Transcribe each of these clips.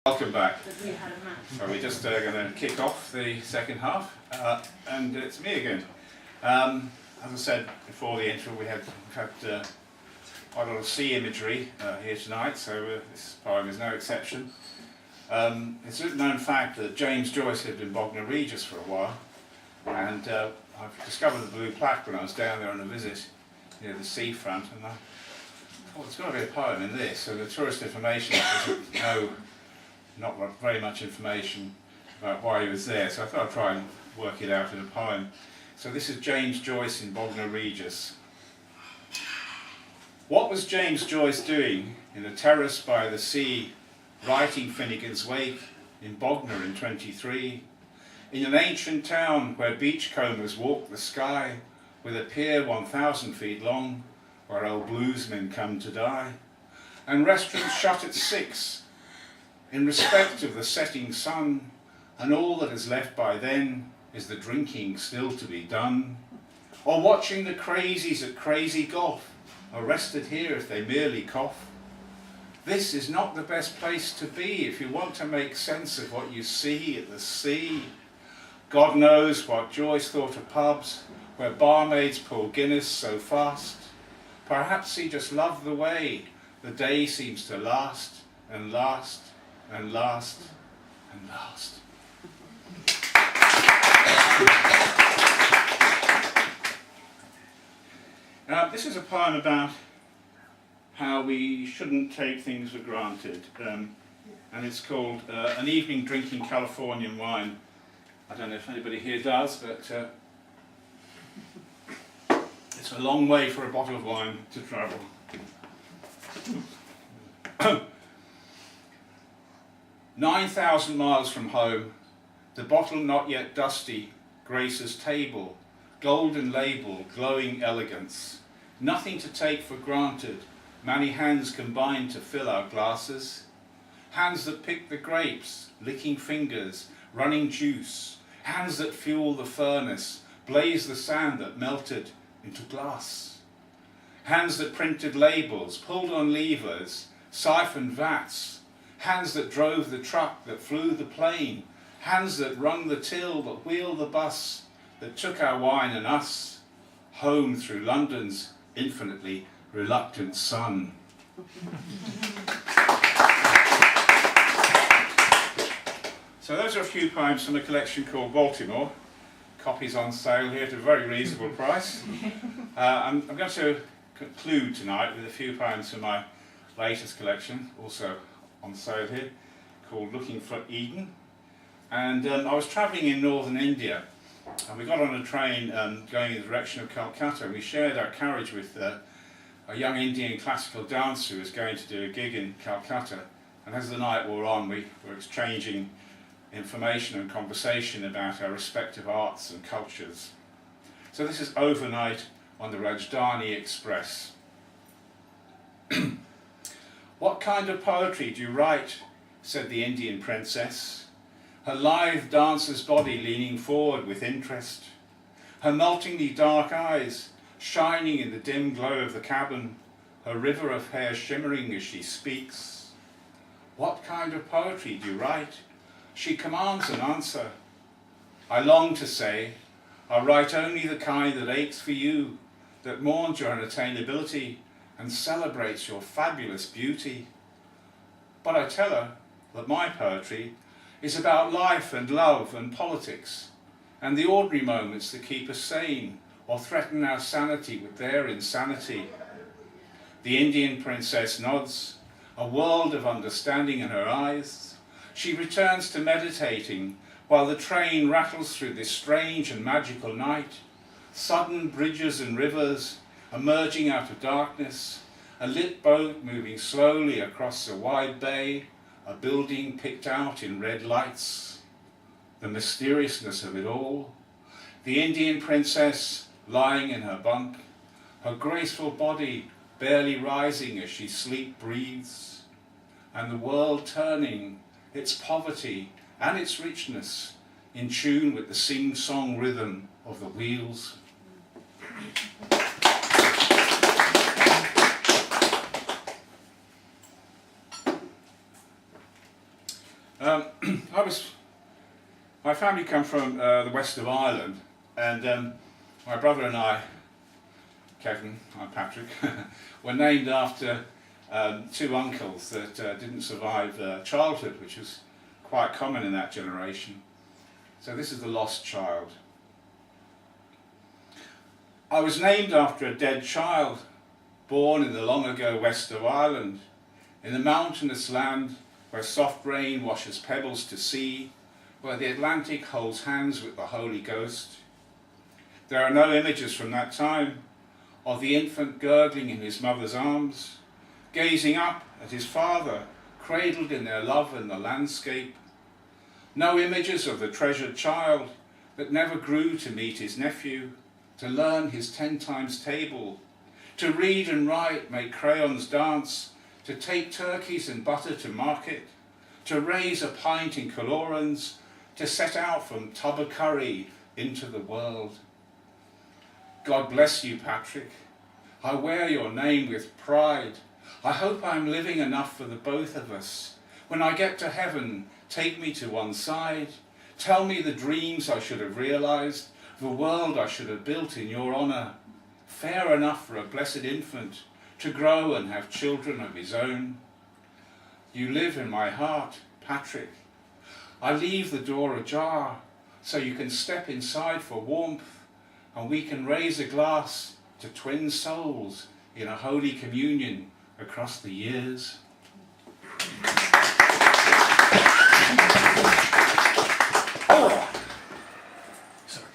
Welcome back. So we're just going to kick off the second half, and it's me again. As I said before the intro, we've had quite a lot of sea imagery here tonight, so this poem is no exception. It's a known fact that James Joyce lived in Bognor Regis for a while, and I've discovered the blue plaque when I was down there on a visit near the seafront, and I thought there's got to be a poem in this. So the tourist information doesn't know not very much information about why he was there, so I thought I'd try and work it out in a poem. So this is James Joyce in Bognor Regis. What was James Joyce doing in a terrace by the sea, writing Finnegan's Wake in Bognor in 23, in an ancient town where beachcombers walk the sky, with a pier 1,000 feet long, where old bluesmen come to die, and restaurants shut at 6, in respect of the setting sun, and all that is left by then is the drinking still to be done, or watching the crazies at crazy golf, arrested here if they merely cough. This is not the best place to be if you want to make sense of what you see at the sea. God knows what Joyce thought of pubs where barmaids pull Guinness so fast. Perhaps he just loved the way the day seems to last and last and last and last. This is a poem about how we shouldn't take things for granted, and it's called An Evening Drinking Californian Wine. I don't know if anybody here does, but it's a long way for a bottle of wine to travel. 9,000 miles from home, the bottle not yet dusty graces table, golden label, glowing elegance. Nothing to take for granted, many hands combine to fill our glasses. Hands that pick the grapes, licking fingers, running juice. Hands that fuel the furnace, blaze the sand that melted into glass. Hands that printed labels, pulled on levers, siphoned vats. Hands that drove the truck, that flew the plane. Hands that rung the till, that wheeled the bus, that took our wine and us home through London's infinitely reluctant sun. So those are a few poems from a collection called Baltimore. Copies on sale here at a very reasonable price. I'm going to conclude tonight with a few poems from my latest collection, also on sale here, called Looking for Eden. And I was travelling in northern India, and we got on a train going in the direction of Calcutta. We shared our carriage with a young Indian classical dancer who was going to do a gig in Calcutta. And as the night wore on, we were exchanging information and conversation about our respective arts and cultures. So this is Overnight on the Rajdhani Express. What kind of poetry do you write? Said the Indian princess, her lithe dancer's body leaning forward with interest, her meltingly dark eyes shining in the dim glow of the cabin, her river of hair shimmering as she speaks. What kind of poetry do you write? She commands an answer. I long to say, I write only the kind that aches for you, that mourns your unattainability and celebrates your fabulous beauty. But I tell her that my poetry is about life and love and politics, and the ordinary moments that keep us sane or threaten our sanity with their insanity. The Indian princess nods, a world of understanding in her eyes. She returns to meditating while the train rattles through this strange and magical night. Sudden bridges and rivers emerging out of darkness, a lit boat moving slowly across a wide bay, a building picked out in red lights. The mysteriousness of it all. The Indian princess lying in her bunk, her graceful body barely rising as she sleep breathes, and the world turning, its poverty and its richness in tune with the sing-song rhythm of the wheels. My family come from the west of Ireland, and my brother and I, Kevin, I'm Patrick, were named after two uncles that didn't survive childhood, which was quite common in that generation. So this is the lost child. I was named after a dead child, born in the long ago west of Ireland, in the mountainous land where soft rain washes pebbles to sea, where the Atlantic holds hands with the Holy Ghost. There are no images from that time of the infant gurgling in his mother's arms, gazing up at his father, cradled in their love in the landscape. No images of the treasured child that never grew to meet his nephew, to learn his 10 times table, to read and write, make crayons dance, to take turkeys and butter to market, to raise a pint in Calorans, to set out from Tubbercurry into the world. God bless you, Patrick. I wear your name with pride. I hope I'm living enough for the both of us. When I get to heaven, take me to one side. Tell me the dreams I should have realized, the world I should have built in your honor. Fair enough for a blessed infant to grow and have children of his own. You live in my heart, Patrick. I leave the door ajar so you can step inside for warmth, and we can raise a glass to twin souls in a holy communion across the years. Sorry.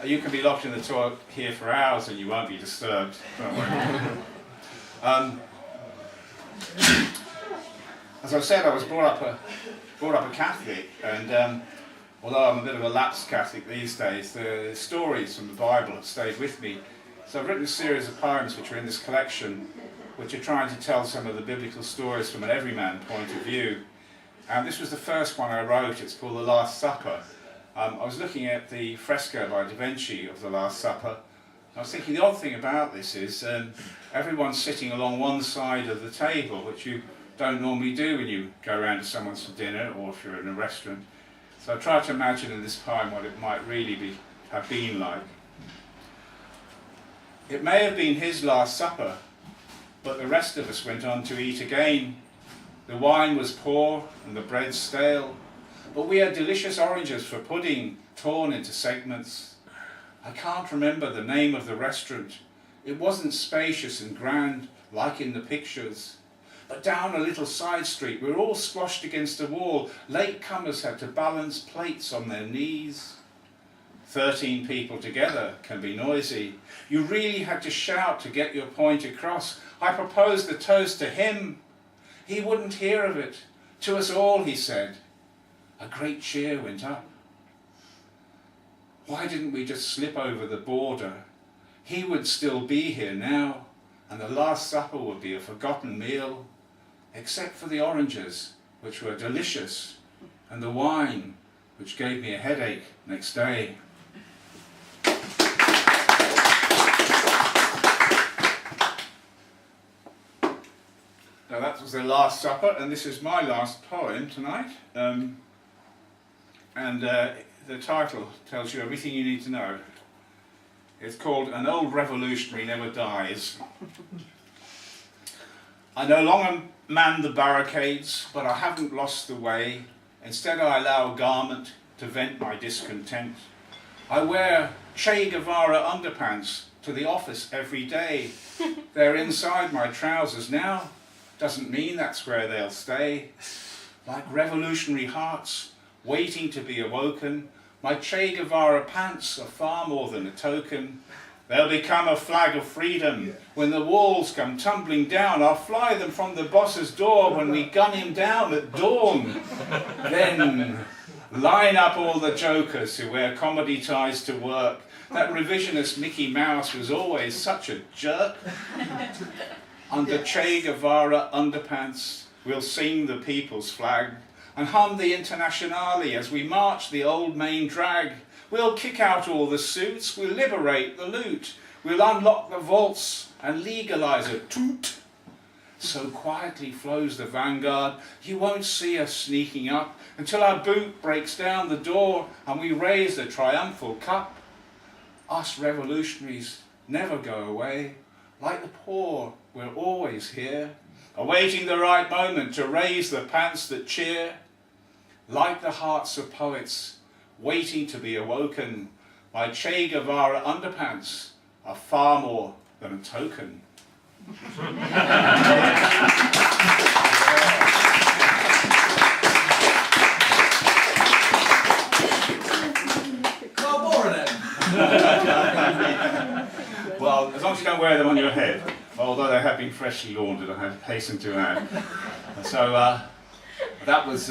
You can be locked in the toilet here for hours and you won't be disturbed. Don't worry. As I said, I was brought up a Catholic, and although I'm a bit of a lapsed Catholic these days, the stories from the Bible have stayed with me. So I've written a series of poems which are in this collection, which are trying to tell some of the biblical stories from an everyman point of view. And this was the first one I wrote. It's called The Last Supper. I was looking at the fresco by Da Vinci of The Last Supper. I was thinking the odd thing about this is everyone's sitting along one side of the table, which you don't normally do when you go around to someone's for dinner or if you're in a restaurant. So I tried to imagine in this poem what it might really have been like. It may have been his last supper, but the rest of us went on to eat again. The wine was poor and the bread stale, but we had delicious oranges for pudding torn into segments. I can't remember the name of the restaurant. It wasn't spacious and grand like in the pictures. But down a little side street, we were all squashed against a wall. Latecomers had to balance plates on their knees. 13 people together can be noisy. You really had to shout to get your point across. I proposed the toast to him. He wouldn't hear of it. To us all, he said. A great cheer went up. Why didn't we just slip over the border? He would still be here now, and the Last Supper would be a forgotten meal, except for the oranges, which were delicious, and the wine, which gave me a headache next day. Now that was the Last Supper, and this is my last poem tonight. The title tells you everything you need to know. It's called An Old Revolutionary Never Dies. I no longer man the barricades, but I haven't lost the way. Instead I allow a garment to vent my discontent. I wear Che Guevara underpants to the office every day. They're inside my trousers now. Doesn't mean that's where they'll stay. Like revolutionary hearts waiting to be awoken, my Che Guevara pants are far more than a token. They'll become a flag of freedom. When the walls come tumbling down, I'll fly them from the boss's door when we gun him down at dawn. Then line up all the jokers who wear comedy ties to work. That revisionist Mickey Mouse was always such a jerk. Under Che Guevara underpants, we'll sing the people's flag and hum the Internationale as we march the old main drag. We'll kick out all the suits, we'll liberate the loot. We'll unlock the vaults and legalise a toot. So quietly flows the vanguard, you won't see us sneaking up until our boot breaks down the door and we raise the triumphal cup. Us revolutionaries never go away. Like the poor, we're always here, awaiting the right moment to raise the pants that cheer. Like the hearts of poets, waiting to be awoken, my Che Guevara underpants are far more than a token. Well, as long as you don't wear them on your head, although they have been freshly laundered, I hasten to add. So that was